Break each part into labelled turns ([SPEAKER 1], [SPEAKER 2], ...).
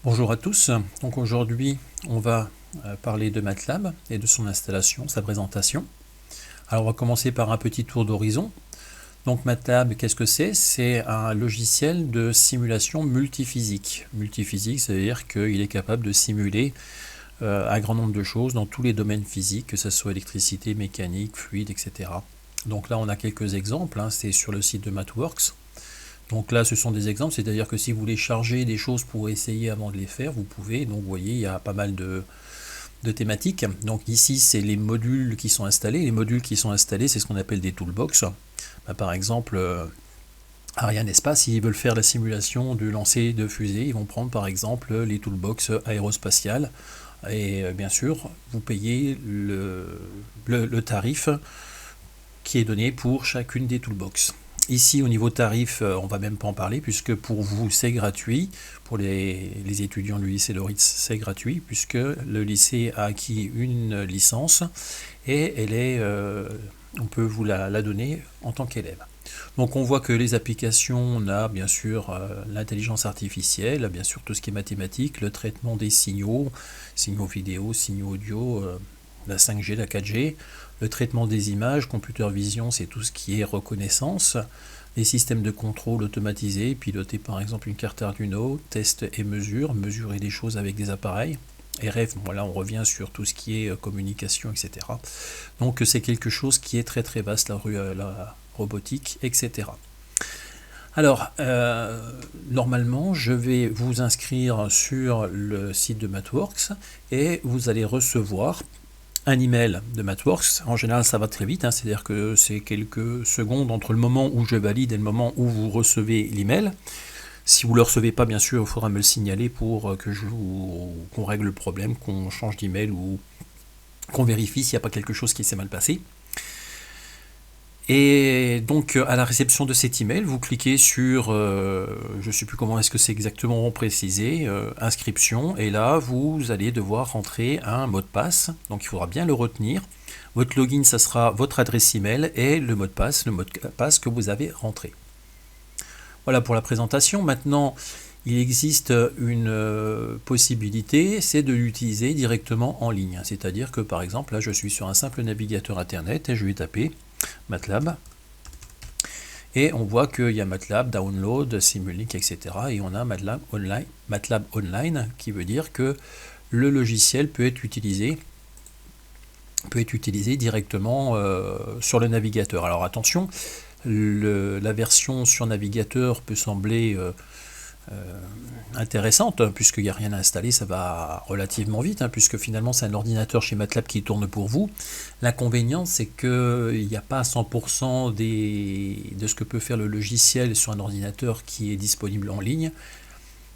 [SPEAKER 1] Bonjour à tous, donc aujourd'hui on va parler de MATLAB et de son installation, sa présentation. Alors on va commencer par un petit tour d'horizon. Donc MATLAB, qu'est-ce que c'est? C'est un logiciel de simulation multiphysique. Multiphysique, ça veut dire qu'il est capable de simuler un grand nombre de choses dans tous les domaines physiques, que ce soit électricité, mécanique, fluide, etc. Donc là on a quelques exemples, c'est sur le site de MathWorks. Donc là, ce sont des exemples, c'est-à-dire que si vous voulez charger des choses pour essayer avant de les faire, vous pouvez. Donc vous voyez, il y a pas mal de thématiques. Donc ici, c'est les modules qui sont installés. Les modules qui sont installés, c'est ce qu'on appelle des toolbox. Par exemple, Ariane Espace, s'ils veulent faire la simulation du lancer de fusée, ils vont prendre par exemple les toolbox aérospatiales. Et bien sûr, vous payez le tarif qui est donné pour chacune des toolbox. Ici, au niveau tarif, on ne va même pas en parler, puisque pour vous, c'est gratuit. Pour les étudiants du lycée Loritz, c'est gratuit, puisque le lycée a acquis une licence et on peut vous la donner en tant qu'élève. Donc on voit que les applications, on a bien sûr l'intelligence artificielle, bien sûr tout ce qui est mathématique, le traitement des signaux, signaux vidéo, signaux audio, la 5G, la 4G, le traitement des images, computer vision, c'est tout ce qui est reconnaissance, les systèmes de contrôle automatisés, piloter par exemple une carte Arduino, test et mesure, mesurer des choses avec des appareils. RF, voilà, on revient sur tout ce qui est communication, etc. Donc c'est quelque chose qui est très très vaste, la robotique, etc. Alors, normalement, je vais vous inscrire sur le site de MathWorks et vous allez recevoir un email de MathWorks. En général, ça va très vite, c'est-à-dire que c'est quelques secondes entre le moment où je valide et le moment où vous recevez l'email. Si vous ne le recevez pas, bien sûr, il faudra me le signaler pour qu'on règle le problème, qu'on change d'email ou qu'on vérifie s'il n'y a pas quelque chose qui s'est mal passé. Et donc à la réception de cet email, vous cliquez sur, je ne sais plus comment est-ce que c'est exactement précisé, inscription, et là vous allez devoir rentrer un mot de passe, donc il faudra bien le retenir. Votre login, ça sera votre adresse email et le mot de passe que vous avez rentré. Voilà pour la présentation. Maintenant, il existe une possibilité, c'est de l'utiliser directement en ligne. C'est-à-dire que par exemple, là je suis sur un simple navigateur internet et je vais taper MATLAB. Et on voit qu'il y a MATLAB, Download, Simulink, etc. Et on a MATLAB Online, qui veut dire que le logiciel peut être utilisé directement sur le navigateur. Alors attention, la version sur navigateur peut sembler intéressante, puisqu'il n'y a rien à installer, ça va relativement vite, puisque finalement c'est un ordinateur chez MATLAB qui tourne pour vous. L'inconvénient, c'est qu'il n'y a pas 100% de ce que peut faire le logiciel sur un ordinateur qui est disponible en ligne.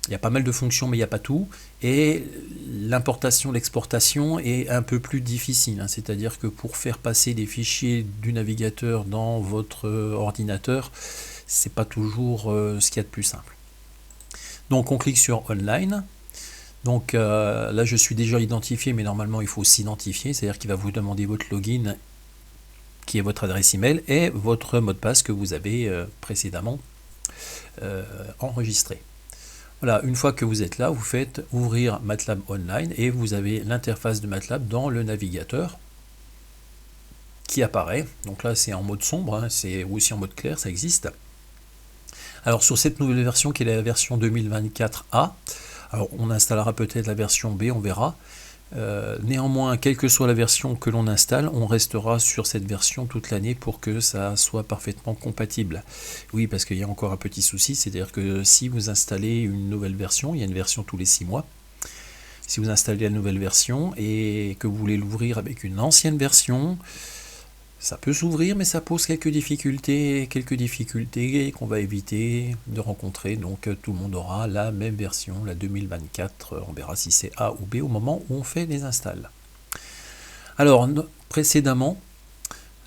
[SPEAKER 1] Il y a pas mal de fonctions, mais il n'y a pas tout. Et l'importation, l'exportation est un peu plus difficile. C'est-à-dire que pour faire passer des fichiers du navigateur dans votre ordinateur, c'est pas toujours ce qu'il y a de plus simple. Donc on clique sur Online. Donc là je suis déjà identifié, mais normalement il faut s'identifier, c'est-à-dire qu'il va vous demander votre login, qui est votre adresse email, et votre mot de passe que vous avez précédemment enregistré. Voilà, une fois que vous êtes là, vous faites ouvrir MATLAB Online et vous avez l'interface de MATLAB dans le navigateur qui apparaît. Donc là c'est en mode sombre, c'est aussi en mode clair, ça existe. Alors sur cette nouvelle version qui est la version 2024A, alors on installera peut-être la version B, on verra. Néanmoins, quelle que soit la version que l'on installe, on restera sur cette version toute l'année pour que ça soit parfaitement compatible. Oui, parce qu'il y a encore un petit souci, c'est-à-dire que si vous installez une nouvelle version, il y a une version tous les 6 mois, si vous installez la nouvelle version et que vous voulez l'ouvrir avec une ancienne version, ça peut s'ouvrir, mais ça pose quelques difficultés qu'on va éviter de rencontrer. Donc tout le monde aura la même version, la 2024. On verra si c'est A ou B au moment où on fait les installs. Alors précédemment,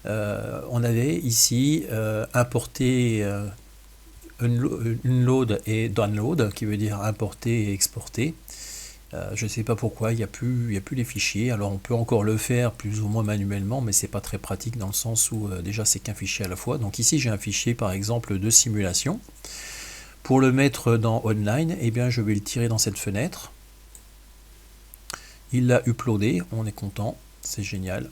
[SPEAKER 1] on avait ici importé unload et download, qui veut dire importer et exporter. Je ne sais pas pourquoi, il n'y a plus les fichiers. Alors on peut encore le faire plus ou moins manuellement, mais c'est pas très pratique dans le sens où déjà c'est qu'un fichier à la fois. Donc ici j'ai un fichier par exemple de simulation. Pour le mettre dans Online, eh bien, je vais le tirer dans cette fenêtre. Il l'a uploadé, on est content, c'est génial.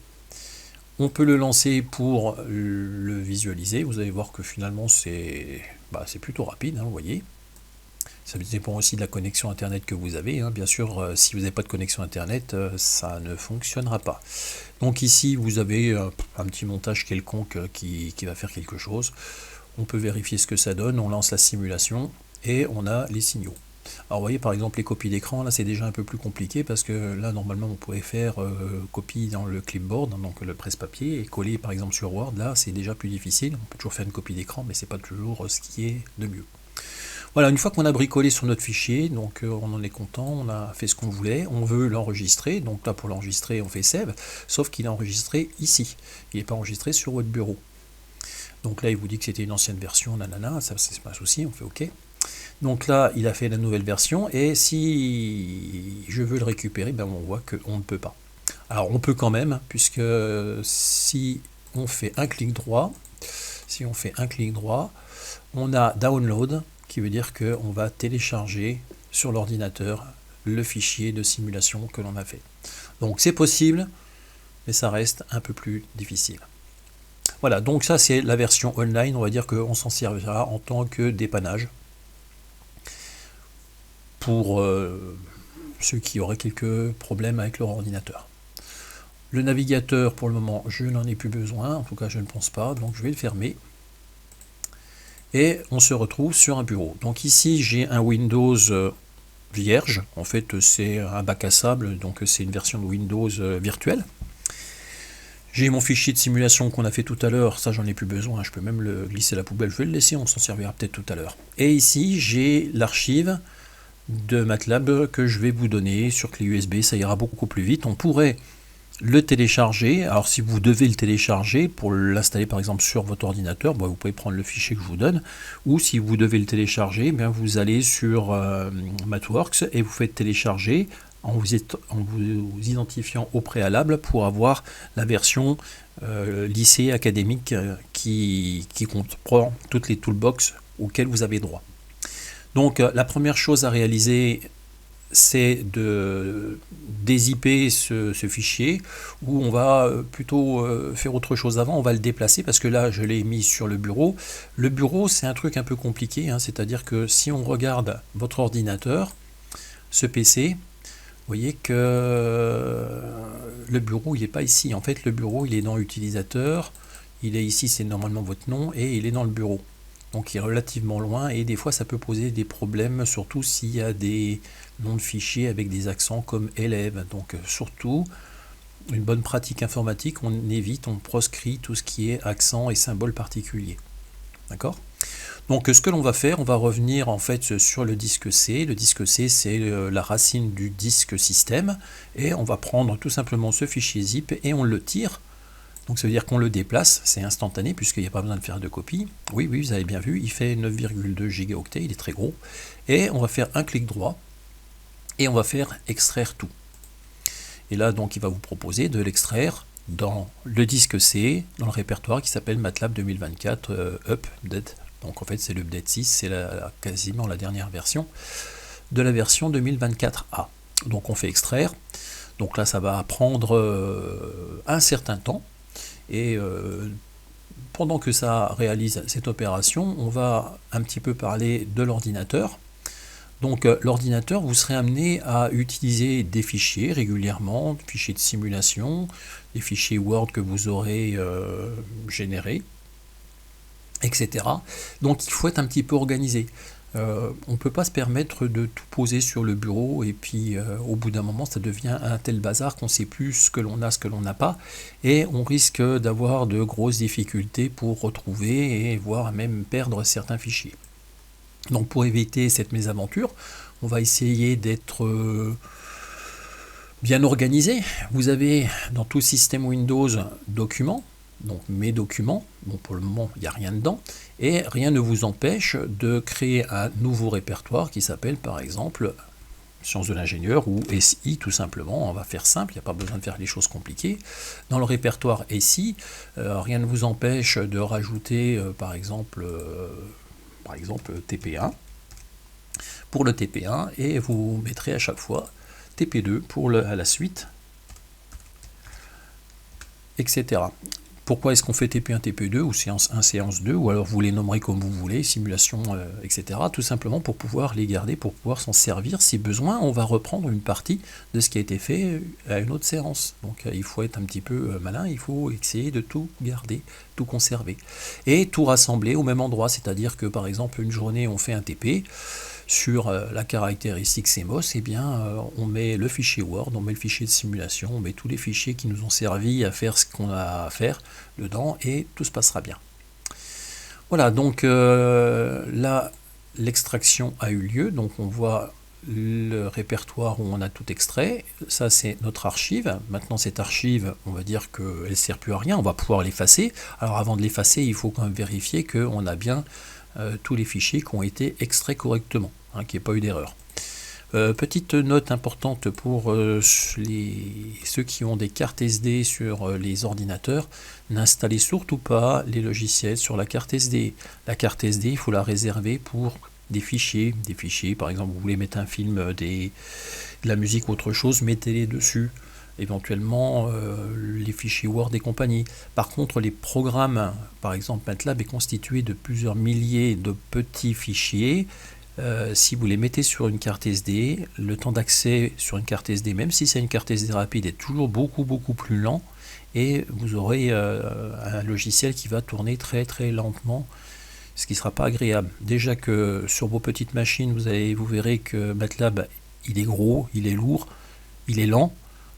[SPEAKER 1] On peut le lancer pour le visualiser. Vous allez voir que finalement c'est plutôt rapide, hein, vous voyez. Ça dépend aussi de la connexion internet que vous avez, hein. Bien sûr, si vous n'avez pas de connexion internet, ça ne fonctionnera pas. Donc ici, vous avez un petit montage quelconque qui va faire quelque chose. On peut vérifier ce que ça donne, on lance la simulation et on a les signaux. Alors vous voyez par exemple les copies d'écran, là c'est déjà un peu plus compliqué parce que là normalement on pourrait faire copie dans le clipboard, donc le presse-papier, et coller par exemple sur Word. Là c'est déjà plus difficile, on peut toujours faire une copie d'écran mais c'est pas toujours ce qui est de mieux. Voilà, une fois qu'on a bricolé sur notre fichier, donc on en est content, on a fait ce qu'on voulait, on veut l'enregistrer, donc là pour l'enregistrer on fait Save, sauf qu'il est enregistré ici, il n'est pas enregistré sur votre bureau. Donc là il vous dit que c'était une ancienne version, nanana, ça c'est pas un souci, on fait OK. Donc là, il a fait la nouvelle version, et si je veux le récupérer, ben on voit qu'on ne peut pas. Alors on peut quand même, puisque si on fait un clic droit, on a Download, qui veut dire qu'on va télécharger sur l'ordinateur le fichier de simulation que l'on a fait. Donc c'est possible, mais ça reste un peu plus difficile. Voilà, donc ça c'est la version online, on va dire qu'on s'en servira en tant que dépannage pour ceux qui auraient quelques problèmes avec leur ordinateur. Le navigateur, pour le moment, je n'en ai plus besoin, en tout cas je ne pense pas, donc je vais le fermer. Et on se retrouve sur un bureau. Donc ici j'ai un Windows vierge, en fait c'est un bac à sable, donc c'est une version de Windows virtuelle. J'ai mon fichier de simulation qu'on a fait tout à l'heure, ça j'en ai plus besoin, je peux même le glisser à la poubelle, je vais le laisser, on s'en servira peut-être tout à l'heure. Et ici j'ai l'archive de MATLAB que je vais vous donner sur clé USB, ça ira beaucoup plus vite. On pourrait le télécharger, alors si vous devez le télécharger pour l'installer par exemple sur votre ordinateur, vous pouvez prendre le fichier que je vous donne, ou si vous devez le télécharger, bien vous allez sur MathWorks et vous faites télécharger en vous identifiant au préalable pour avoir la version lycée académique qui comprend toutes les toolbox auxquelles vous avez droit. Donc la première chose à réaliser, c'est de dézipper ce fichier, où on va plutôt faire autre chose avant, on va le déplacer, parce que là je l'ai mis sur le bureau. Le bureau c'est un truc un peu compliqué, hein, c'est-à-dire que si on regarde votre ordinateur, ce PC, vous voyez que le bureau il n'est pas ici, en fait le bureau il est dans utilisateur, il est ici, c'est normalement votre nom, et il est dans le bureau. Donc il est relativement loin et des fois ça peut poser des problèmes, surtout s'il y a des noms de fichiers avec des accents comme élève. Donc surtout, une bonne pratique informatique, on évite, on proscrit tout ce qui est accent et symboles particuliers. D'accord ? Donc ce que l'on va faire, on va revenir en fait sur le disque C. Le disque C c'est la racine du disque système, et on va prendre tout simplement ce fichier zip et on le tire. Donc ça veut dire qu'on le déplace, c'est instantané puisqu'il n'y a pas besoin de faire de copie. Oui, vous avez bien vu, il fait 9,2 gigaoctets, il est très gros. Et on va faire un clic droit et on va faire extraire tout. Et là, donc, il va vous proposer de l'extraire dans le disque C, dans le répertoire qui s'appelle MATLAB 2024 Update. Donc en fait, c'est l'Update 6, c'est quasiment la dernière version de la version 2024A. Donc on fait extraire. Donc là, ça va prendre un certain temps. Et pendant que ça réalise cette opération, on va un petit peu parler de l'ordinateur. Donc l'ordinateur, vous serez amené à utiliser des fichiers régulièrement, des fichiers de simulation, des fichiers Word que vous aurez générés, etc. Donc il faut être un petit peu organisé. On ne peut pas se permettre de tout poser sur le bureau et puis au bout d'un moment ça devient un tel bazar qu'on ne sait plus ce que l'on a, ce que l'on n'a pas, et on risque d'avoir de grosses difficultés pour retrouver et voire même perdre certains fichiers. Donc pour éviter cette mésaventure, on va essayer d'être bien organisé. Vous avez dans tout système Windows documents, donc mes documents, bon pour le moment il n'y a rien dedans, et rien ne vous empêche de créer un nouveau répertoire qui s'appelle par exemple Sciences de l'ingénieur ou SI tout simplement. On va faire simple, il n'y a pas besoin de faire des choses compliquées. Dans le répertoire SI, rien ne vous empêche de rajouter par exemple TP1, pour le TP1 et vous mettrez à chaque fois TP2 pour la suite, etc. Pourquoi est-ce qu'on fait TP1, TP2 ou séance 1, séance 2, ou alors vous les nommerez comme vous voulez, simulation, etc. Tout simplement pour pouvoir les garder, pour pouvoir s'en servir. Si besoin, on va reprendre une partie de ce qui a été fait à une autre séance. Donc il faut être un petit peu malin, il faut essayer de tout garder, tout conserver. Et tout rassembler au même endroit, c'est-à-dire que par exemple une journée on fait un TP, sur la caractéristique CMOS, eh bien, on met le fichier Word, on met le fichier de simulation, on met tous les fichiers qui nous ont servi à faire ce qu'on a à faire dedans et tout se passera bien. Voilà, donc là, l'extraction a eu lieu, donc on voit le répertoire où on a tout extrait. Ça, c'est notre archive. Maintenant, cette archive, on va dire qu'elle ne sert plus à rien, on va pouvoir l'effacer. Alors avant de l'effacer, il faut quand même vérifier qu'on a bien tous les fichiers qui ont été extraits correctement, qu'il n'y ait pas eu d'erreur. Petite note importante pour ceux qui ont des cartes SD sur les ordinateurs, n'installez surtout pas les logiciels sur la carte SD. La carte SD, il faut la réserver pour des fichiers, par exemple vous voulez mettre un film, de la musique ou autre chose, mettez-les dessus. Éventuellement les fichiers Word et compagnie. Par contre, les programmes, par exemple MATLAB est constitué de plusieurs milliers de petits fichiers. Si vous les mettez sur une carte SD, le temps d'accès sur une carte SD, même si c'est une carte SD rapide, est toujours beaucoup plus lent et vous aurez un logiciel qui va tourner très lentement, ce qui ne sera pas agréable. Déjà que sur vos petites machines, vous verrez que MATLAB, il est gros, il est lourd, il est lent.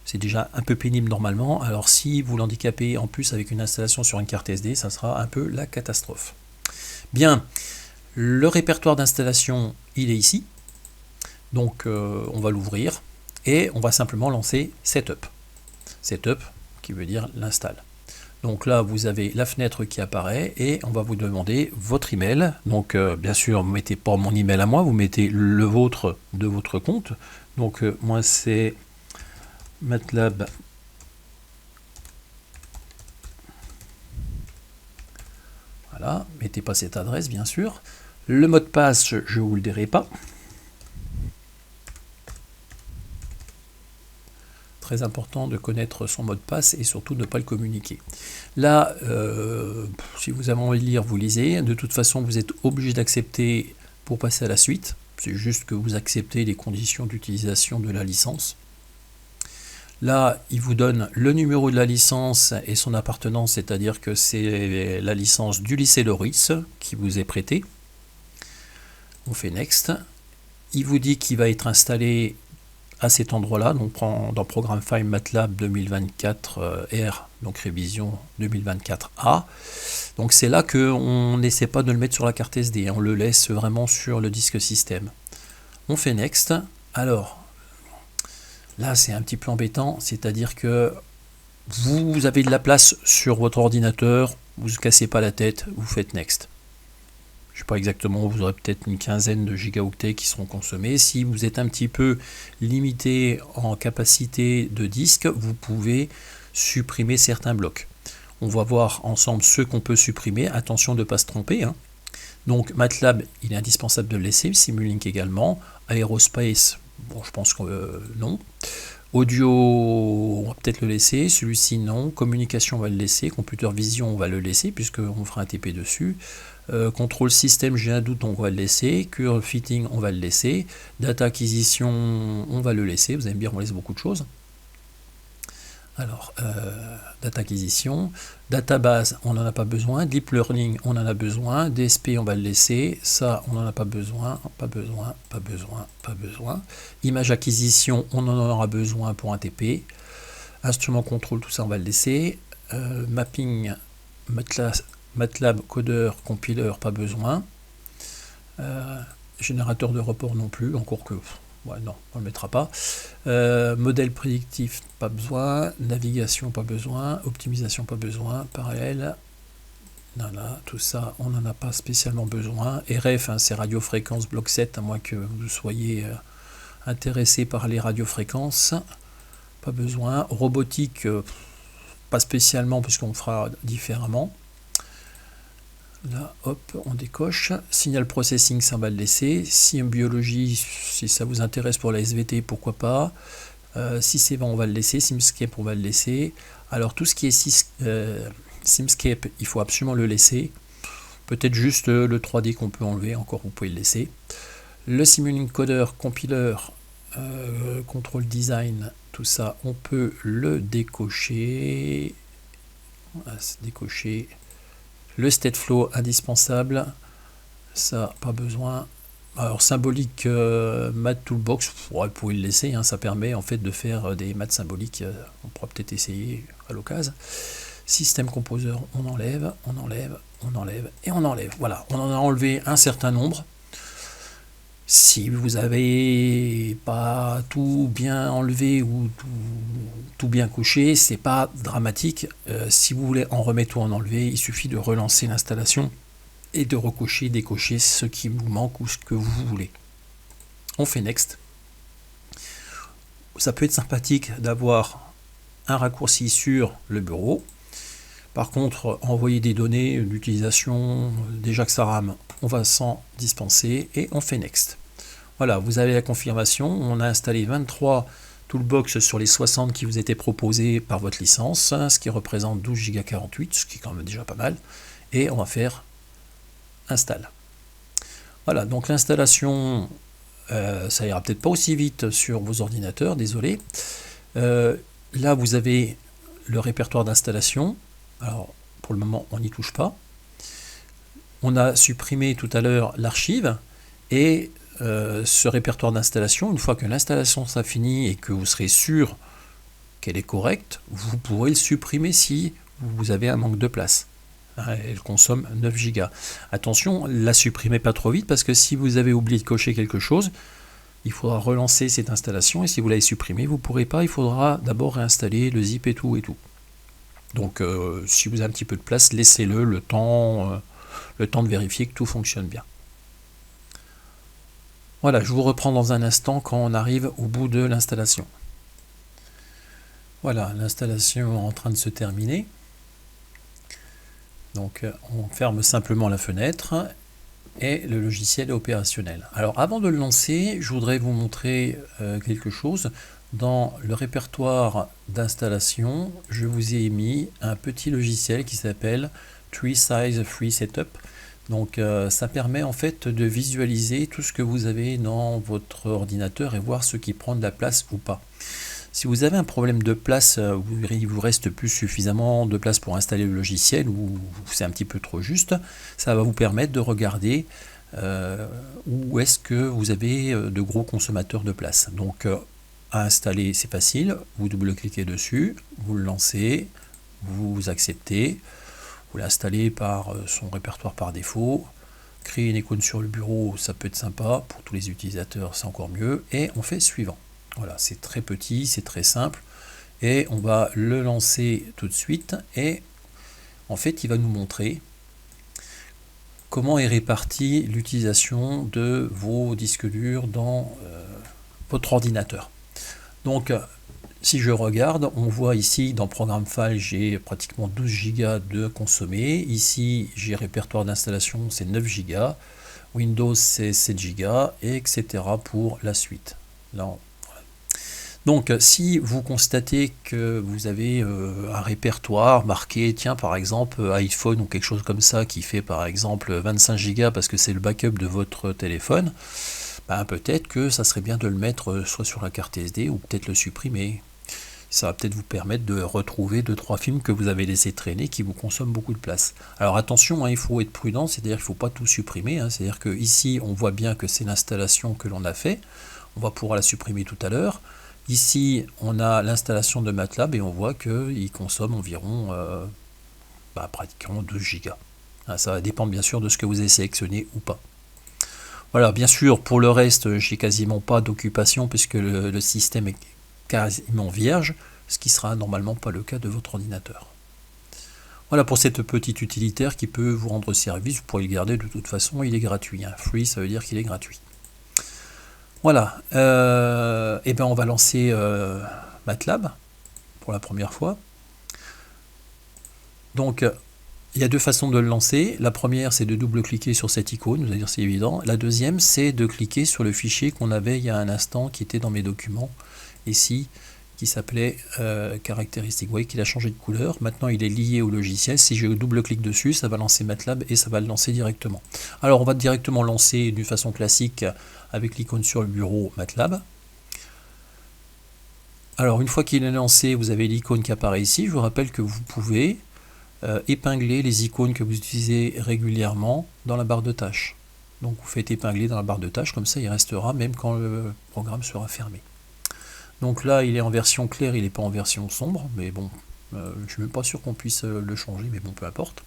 [SPEAKER 1] C'est déjà un peu pénible normalement, alors si vous l'handicapez en plus avec une installation sur une carte SD, ça sera un peu la catastrophe. Bien, le répertoire d'installation, il est ici, donc on va l'ouvrir et on va simplement lancer Setup. Setup qui veut dire l'installe. Donc là, vous avez la fenêtre qui apparaît et on va vous demander votre email. Donc bien sûr, vous ne mettez pas mon email à moi, vous mettez le vôtre de votre compte. Donc moi c'est MATLAB voilà, mettez pas cette adresse bien sûr. Le mot de passe, je ne vous le dirai pas. Très important de connaître son mot de passe et surtout ne pas le communiquer. Là, si vous avez envie de lire, vous lisez. De toute façon, vous êtes obligé d'accepter pour passer à la suite. C'est juste que vous acceptez les conditions d'utilisation de la licence. Là, il vous donne le numéro de la licence et son appartenance, c'est-à-dire que c'est la licence du lycée Loris qui vous est prêtée. On fait Next. Il vous dit qu'il va être installé à cet endroit-là, donc dans Programme File MATLAB 2024 R, donc révision 2024A. Donc c'est là qu'on n'essaie pas de le mettre sur la carte SD, on le laisse vraiment sur le disque système. On fait Next. Alors, là, c'est un petit peu embêtant, c'est-à-dire que vous avez de la place sur votre ordinateur, vous ne cassez pas la tête, vous faites Next. Je ne sais pas exactement, vous aurez peut-être une quinzaine de gigaoctets qui seront consommés. Si vous êtes un petit peu limité en capacité de disque, vous pouvez supprimer certains blocs. On va voir ensemble ce qu'on peut supprimer. Attention de ne pas se tromper. Donc MATLAB, il est indispensable de le laisser. Simulink également. Aerospace, bon, je pense que non. Audio, on va peut-être le laisser. Celui-ci, non. Communication, on va le laisser. Computer Vision, on va le laisser puisqu'on fera un TP dessus. Contrôle système, j'ai un doute, donc on va le laisser. Curve fitting, on va le laisser. Data acquisition, on va le laisser. Vous allez me dire, on laisse beaucoup de choses. Alors, data acquisition, database, on n'en a pas besoin. Deep learning, on en a besoin. DSP, on va le laisser. Ça, on n'en a pas besoin. Pas besoin. Image acquisition, on en aura besoin pour un TP. Instrument contrôle, tout ça, on va le laisser. Mapping, MATLAB, codeur, compiler, pas besoin. Générateur de report non plus, encore que... Ouais, non, on ne le mettra pas. Modèle prédictif, pas besoin. Navigation, pas besoin. Optimisation, pas besoin. Parallèle, voilà, tout ça, on n'en a pas spécialement besoin. RF, c'est radiofréquence bloc 7, à moins que vous soyez intéressé par les radiofréquences. Pas besoin. Robotique, pas spécialement, puisqu'on fera différemment. Là, hop, on décoche. Signal processing, ça on va le laisser. Sim biologie, si ça vous intéresse pour la SVT, pourquoi pas. Si c'est bon, on va le laisser. Simscape, on va le laisser. Alors, tout ce qui est Simscape, il faut absolument le laisser. Peut-être juste le 3D qu'on peut enlever, encore vous pouvez le laisser. Le Simulink Coder, Compiler, Control Design, tout ça, on peut le décocher. Décocher. Le Stateflow, indispensable. Ça, pas besoin. Alors, symbolique Math Toolbox, vous pouvez le laisser, hein, ça permet en fait de faire des maths symboliques. On pourra peut-être essayer à l'occasion. Système Composer, on enlève, on enlève, on enlève et on enlève. Voilà, on en a enlevé un certain nombre. Si vous n'avez pas tout bien enlevé ou tout bien couché, c'est pas dramatique. Si vous voulez en remettre ou en enlever, il suffit de relancer l'installation et de recocher, décocher ce qui vous manque ou ce que vous voulez. On fait Next. Ça peut être sympathique d'avoir un raccourci sur le bureau. Par contre, envoyer des données d'utilisation, déjà que ça rame, on va s'en dispenser et on fait Next. Voilà, vous avez la confirmation. On a installé 23 Toolbox sur les 60 qui vous étaient proposés par votre licence, ce qui représente 12 Go 48, ce qui est quand même déjà pas mal. Et on va faire Install. Voilà, donc l'installation, ça ira peut-être pas aussi vite sur vos ordinateurs, désolé. Là, vous avez le répertoire d'installation. Alors, pour le moment, on n'y touche pas. On a supprimé tout à l'heure l'archive et ce répertoire d'installation, une fois que l'installation sera finie et que vous serez sûr qu'elle est correcte, vous pourrez le supprimer si vous avez un manque de place. Elle consomme 9 Go. Attention, la supprimez pas trop vite parce que si vous avez oublié de cocher quelque chose, il faudra relancer cette installation et si vous l'avez supprimé, vous ne pourrez pas, il faudra d'abord réinstaller le zip et tout et tout. Donc si vous avez un petit peu de place, laissez-le le temps de vérifier que tout fonctionne bien. Voilà, je vous reprends dans un instant quand on arrive au bout de l'installation. Voilà, l'installation est en train de se terminer. Donc on ferme simplement la fenêtre et le logiciel est opérationnel. Alors avant de le lancer, je voudrais vous montrer quelque chose. Dans le répertoire d'installation, je vous ai mis un petit logiciel qui s'appelle Tree Size Free Setup. Donc ça permet en fait de visualiser tout ce que vous avez dans votre ordinateur et voir ce qui prend de la place ou pas. Si vous avez un problème de place, il vous reste plus suffisamment de place pour installer le logiciel ou c'est un petit peu trop juste, ça va vous permettre de regarder où est-ce que vous avez de gros consommateurs de place. Donc à installer, c'est facile, vous double-cliquez dessus, vous le lancez, vous acceptez, vous l'installez par son répertoire par défaut, créer une icône sur le bureau, ça peut être sympa, pour tous les utilisateurs c'est encore mieux, et on fait suivant. Voilà, c'est très petit, c'est très simple, et on va le lancer tout de suite, et en fait il va nous montrer comment est répartie l'utilisation de vos disques durs dans votre ordinateur. Donc si je regarde, on voit ici dans Programme File, j'ai pratiquement 12 Go de consommé. Ici, j'ai répertoire d'installation, c'est 9 Go. Windows, c'est 7 Go, etc. pour la suite. Là, voilà. Donc, si vous constatez que vous avez un répertoire marqué, tiens, par exemple, iPhone ou quelque chose comme ça, qui fait par exemple 25 Go parce que c'est le backup de votre téléphone, ben, peut-être que ça serait bien de le mettre soit sur la carte SD ou peut-être le supprimer. Ça va peut-être vous permettre de retrouver 2-3 films que vous avez laissé traîner qui vous consomment beaucoup de place. Alors attention, il faut être prudent, c'est-à-dire qu'il ne faut pas tout supprimer. C'est-à-dire que ici, on voit bien que c'est l'installation que l'on a fait. On va pouvoir la supprimer tout à l'heure. Ici, on a l'installation de MATLAB et on voit qu'il consomme environ pratiquement 12 Go. Ça va dépendre bien sûr de ce que vous avez sélectionné ou pas. Voilà, bien sûr, pour le reste, j'ai quasiment pas d'occupation puisque le système est quasiment vierge, ce qui sera normalement pas le cas de votre ordinateur. Voilà pour cette petite utilitaire qui peut vous rendre service, vous pourrez le garder de toute façon, il est gratuit. Free, ça veut dire qu'il est gratuit. Voilà, et ben on va lancer MATLAB pour la première fois. Donc Il y a deux façons de le lancer. La première, c'est de double-cliquer sur cette icône, vous allez dire c'est évident. La deuxième, c'est de cliquer sur le fichier qu'on avait il y a un instant, qui était dans mes documents, ici, qui s'appelait caractéristiques. Vous voyez qu'il a changé de couleur. Maintenant, il est lié au logiciel. Si je double-clique dessus, ça va lancer MATLAB et ça va le lancer directement. Alors, on va directement lancer d'une façon classique avec l'icône sur le bureau MATLAB. Alors, une fois qu'il est lancé, vous avez l'icône qui apparaît ici. Je vous rappelle que vous pouvez épingler les icônes que vous utilisez régulièrement dans la barre de tâches. Donc vous faites épingler dans la barre de tâches, comme ça il restera même quand le programme sera fermé. Donc là il est en version claire, il n'est pas en version sombre, mais bon, je ne suis même pas sûr qu'on puisse le changer, mais bon, peu importe.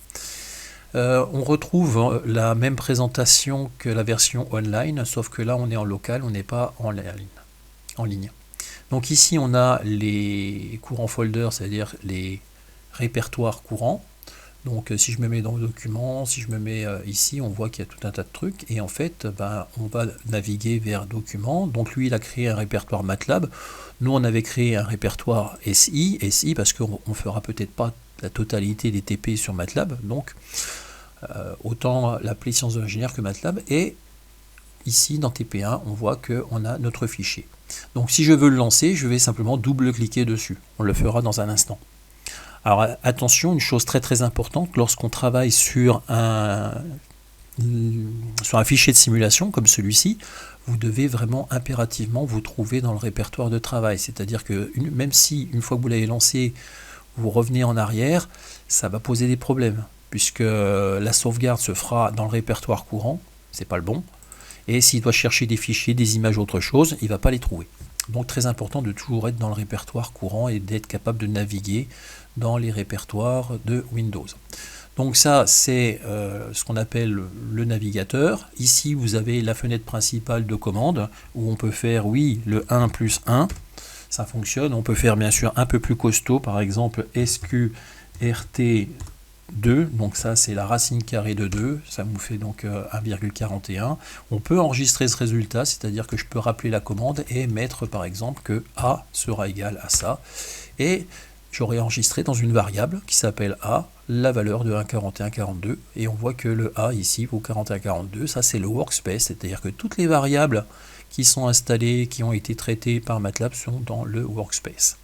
[SPEAKER 1] On retrouve la même présentation que la version online, sauf que là on est en local, on n'est pas en ligne. Donc ici on a les courants folders, c'est-à-dire les répertoire courant. Donc si je me mets dans le document, si je me mets ici, on voit qu'il y a tout un tas de trucs, et en fait on va naviguer vers document. Donc lui il a créé un répertoire MATLAB, nous on avait créé un répertoire SI parce qu'on ne fera peut-être pas la totalité des TP sur MATLAB, donc autant l'appeler sciences de l'ingénieur que MATLAB, et ici dans TP1 on voit qu'on a notre fichier. Donc si je veux le lancer, je vais simplement double-cliquer dessus, on le fera dans un instant. Alors attention, une chose très importante, lorsqu'on travaille sur un fichier de simulation comme celui-ci, vous devez vraiment impérativement vous trouver dans le répertoire de travail. C'est-à-dire que même si une fois que vous l'avez lancé, vous revenez en arrière, ça va poser des problèmes, puisque la sauvegarde se fera dans le répertoire courant, c'est pas le bon, et s'il doit chercher des fichiers, des images, autre chose, il ne va pas les trouver. Donc très important de toujours être dans le répertoire courant et d'être capable de naviguer dans les répertoires de Windows. Donc ça c'est ce qu'on appelle le navigateur. Ici vous avez la fenêtre principale de commande où on peut faire le 1 plus 1, ça fonctionne. On peut faire bien sûr un peu plus costaud, par exemple SQRT 2, donc ça c'est la racine carrée de 2, ça vous fait donc 1,41. On peut enregistrer ce résultat, c'est-à-dire que je peux rappeler la commande et mettre par exemple que A sera égal à ça, et j'aurai enregistré dans une variable qui s'appelle A la valeur de 1,4142, et on voit que le A ici vaut 4142, ça c'est le workspace, c'est-à-dire que toutes les variables qui sont installées, qui ont été traitées par MATLAB sont dans le workspace.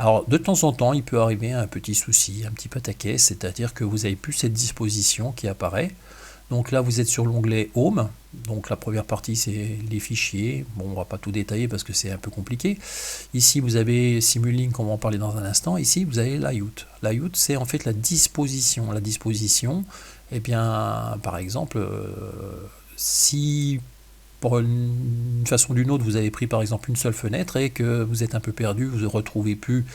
[SPEAKER 1] Alors de temps en temps il peut arriver un petit souci, un petit pataquès, c'est-à-dire que vous n'avez plus cette disposition qui apparaît. Donc là vous êtes sur l'onglet Home, donc la première partie c'est les fichiers, bon on va pas tout détailler parce que c'est un peu compliqué. Ici vous avez Simulink, on va en parler dans un instant. Ici vous avez Layout. Layout c'est en fait la disposition. La disposition, eh bien par exemple si pour une façon ou d'une autre, vous avez pris par exemple une seule fenêtre et que vous êtes un peu perdu, vous ne retrouvez plus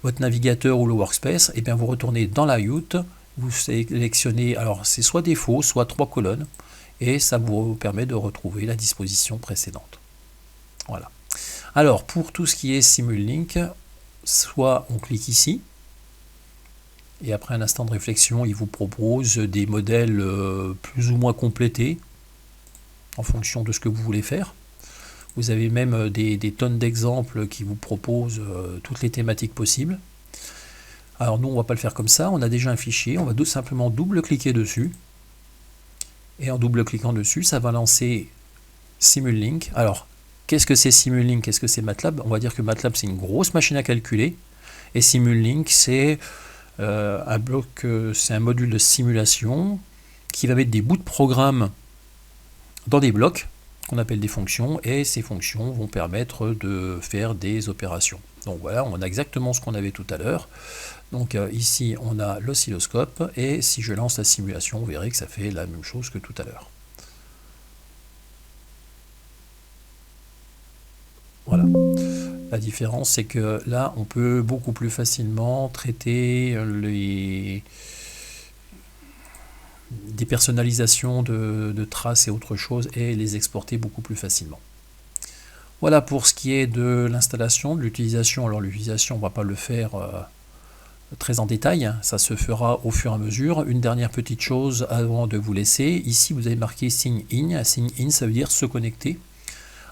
[SPEAKER 1] votre navigateur ou le workspace, et bien vous retournez dans Layout, vous sélectionnez, alors c'est soit défaut, soit 3 colonnes, et ça vous permet de retrouver la disposition précédente. Voilà. Alors pour tout ce qui est Simulink, soit on clique ici, et après un instant de réflexion, il vous propose des modèles plus ou moins complétés, en fonction de ce que vous voulez faire. Vous avez même des tonnes d'exemples qui vous proposent toutes les thématiques possibles. Alors nous on ne va pas le faire comme ça, on a déjà un fichier, on va tout simplement double-cliquer dessus, et en double-cliquant dessus, ça va lancer Simulink. Alors, qu'est-ce que c'est Simulink, qu'est-ce que c'est MATLAB? On va dire que MATLAB c'est une grosse machine à calculer, et Simulink c'est un bloc, c'est un module de simulation qui va mettre des bouts de programme dans des blocs qu'on appelle des fonctions, et ces fonctions vont permettre de faire des opérations. Donc voilà, on a exactement ce qu'on avait tout à l'heure. Donc ici on a l'oscilloscope, et si je lance la simulation, vous verrez que ça fait la même chose que tout à l'heure. Voilà. La différence c'est que là on peut beaucoup plus facilement traiter des personnalisations de traces et autre chose, et les exporter beaucoup plus facilement. Voilà pour ce qui est de l'installation, de l'utilisation. Alors l'utilisation, on ne va pas le faire très en détail, ça se fera au fur et à mesure. Une dernière petite chose avant de vous laisser, ici vous avez marqué Sign In. Sign In, ça veut dire se connecter.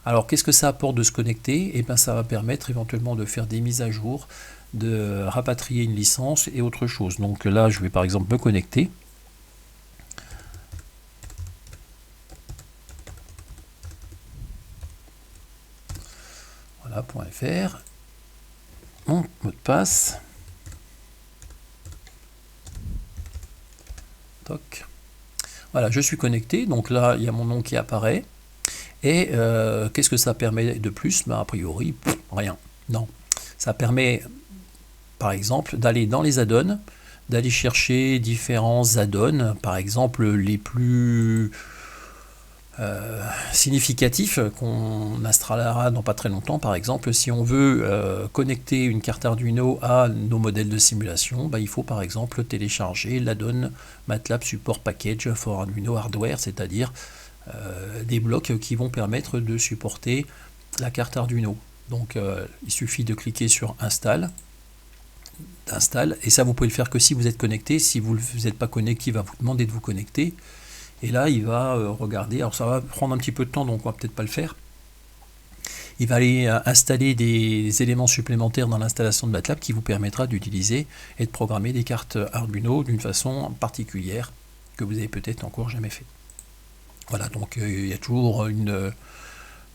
[SPEAKER 1] Alors qu'est-ce que ça apporte de se connecter? Eh bien ça va permettre éventuellement de faire des mises à jour, de rapatrier une licence et autre chose. Donc là je vais par exemple me connecter. Voilà, .fr. Mon mot de passe. Toc. Voilà, je suis connecté, donc là il y a mon nom qui apparaît. Et qu'est-ce que ça permet de plus? Ben, a priori, rien. Non. Ça permet, par exemple, d'aller dans les add-ons, d'aller chercher différents add-ons, par exemple les plus significatifs qu'on installera dans pas très longtemps. Par exemple, si on veut connecter une carte Arduino à nos modèles de simulation, ben, il faut par exemple télécharger l'add-on MATLAB Support Package for Arduino Hardware, c'est-à-dire des blocs qui vont permettre de supporter la carte Arduino. Donc il suffit de cliquer sur Install, et ça vous pouvez le faire que si vous êtes connecté. Si vous n'êtes pas connecté, il va vous demander de vous connecter, et là il va regarder. Alors ça va prendre un petit peu de temps, donc on va peut-être pas le faire. Il va aller installer des éléments supplémentaires dans l'installation de MATLAB qui vous permettra d'utiliser et de programmer des cartes Arduino d'une façon particulière que vous avez peut-être encore jamais fait. Voilà, donc il y a toujours une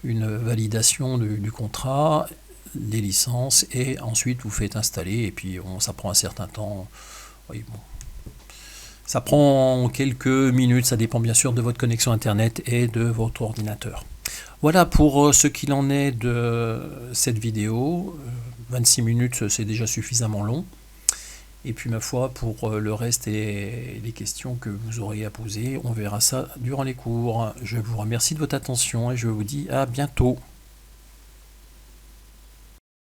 [SPEAKER 1] validation du contrat, des licences, et ensuite vous faites installer, et puis ça prend un certain temps. Oui, bon. Ça prend quelques minutes, ça dépend bien sûr de votre connexion internet et de votre ordinateur. Voilà pour ce qu'il en est de cette vidéo. 26 minutes, c'est déjà suffisamment long. Et puis ma foi, pour le reste et les questions que vous aurez à poser, on verra ça durant les cours. Je vous remercie de votre attention et je vous dis à bientôt.